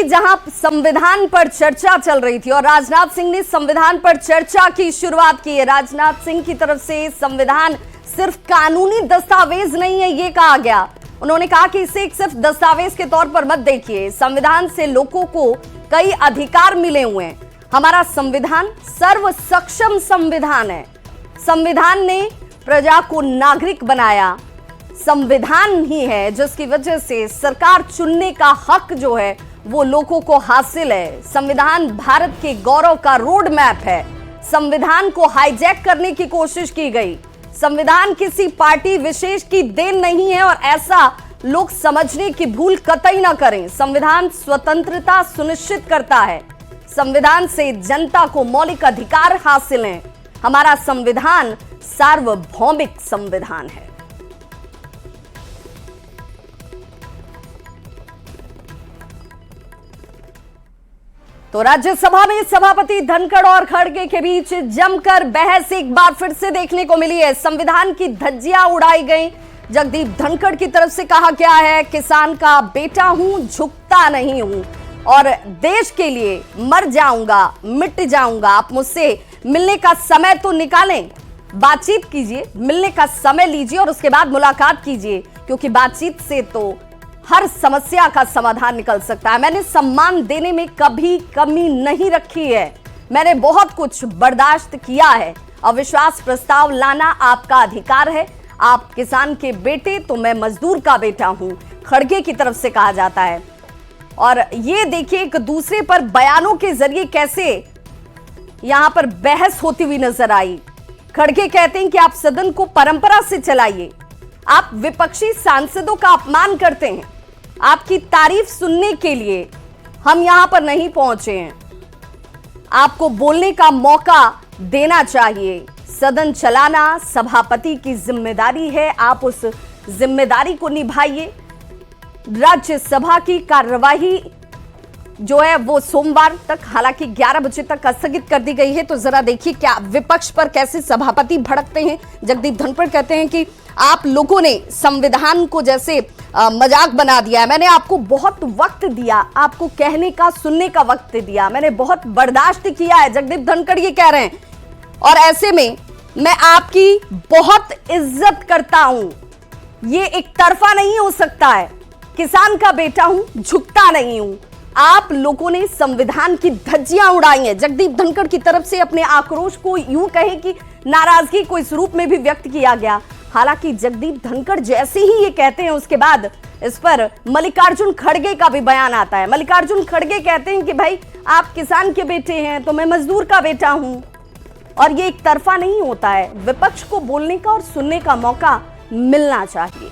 अभी जहां संविधान पर चर्चा चल रही थी और राजनाथ सिंह ने संविधान पर चर्चा की शुरुआत की है। राजनाथ सिंह की तरफ से संविधान सिर्फ कानूनी दस्तावेज नहीं है, ये कहा गया। उन्होंने कहा कि इसे एक सिर्फ दस्तावेज के तौर पर मत देखिए, संविधान से लोगों को कई अधिकार मिले हुए हैं। हमारा संविधान सर्व सक्षम संविधान है। संविधान ने प्रजा को नागरिक बनाया। संविधान ही है जिसकी वजह से सरकार चुनने का हक जो है वो लोगों को हासिल है। संविधान भारत के गौरव का रोड मैप है। संविधान को हाईजैक करने की कोशिश की गई। संविधान किसी पार्टी विशेष की देन नहीं है और ऐसा लोग समझने की भूल कतई ना करें। संविधान स्वतंत्रता सुनिश्चित करता है। संविधान से जनता को मौलिक अधिकार हासिल हैं। हमारा संविधान सार्वभौमिक संविधान है। तो राज्यसभा में सभापति धनखड़ और खड़गे के बीच जमकर बहस एक बार फिर से देखने को मिली है। संविधान की धज्जियां उड़ाई गई। जगदीप धनखड़ की तरफ से कहा गया है, किसान का बेटा हूं, झुकता नहीं हूं और देश के लिए मर जाऊंगा, मिट जाऊंगा। आप मुझसे मिलने का समय तो निकालें, बातचीत कीजिए, मिलने का समय लीजिए और उसके बाद मुलाकात कीजिए, क्योंकि बातचीत से तो हर समस्या का समाधान निकल सकता है। मैंने सम्मान देने में कभी कमी नहीं रखी है। मैंने बहुत कुछ बर्दाश्त किया है। अविश्वास प्रस्ताव लाना आपका अधिकार है। आप किसान के बेटे तो मैं मजदूर का बेटा हूं, खड़गे की तरफ से कहा जाता है। और ये देखिए एक दूसरे पर बयानों के जरिए कैसे यहां पर बहस होती हुई नजर आई। खड़गे कहते हैं कि आप सदन को परंपरा से चलाइए। आप विपक्षी सांसदों का अपमान करते हैं। आपकी तारीफ सुनने के लिए हम यहां पर नहीं पहुंचे हैं। आपको बोलने का मौका देना चाहिए। सदन चलाना सभापति की जिम्मेदारी है। आप उस जिम्मेदारी को निभाइए। राज्यसभा की कार्यवाही जो है वो सोमवार तक, हालांकि 11 बजे तक स्थगित कर दी गई है। तो जरा देखिए क्या विपक्ष पर कैसे सभापति भड़कते हैं। जगदीप धनखड़ कहते हैं कि आप लोगों ने संविधान को जैसे मजाक बना दिया है। मैंने आपको बहुत वक्त दिया, आपको कहने का, सुनने का वक्त दिया। मैंने बहुत बर्दाश्त किया है। जगदीप धनखड़ ये कह रहे हैं और ऐसे में मैं आपकी बहुत इज्जत करता हूं। ये एक तरफा नहीं हो सकता है। किसान का बेटा हूं, झुकता नहीं हूं। आप लोगों ने संविधान की धज्जियां उड़ाई हैं। जगदीप धनखड़ की तरफ से अपने आक्रोश को यूं कहे कि नाराजगी को इस रूप में भी व्यक्त किया गया। हालांकि जगदीप धनखड़ जैसे ही ये कहते हैं उसके बाद इस पर मल्लिकार्जुन खड़गे का भी बयान आता है। मल्लिकार्जुन खड़गे कहते हैं कि भाई आप किसान के बेटे हैं तो मैं मजदूर का बेटा हूं। और ये एक तरफा नहीं होता है। विपक्ष को बोलने का और सुनने का मौका मिलना चाहिए।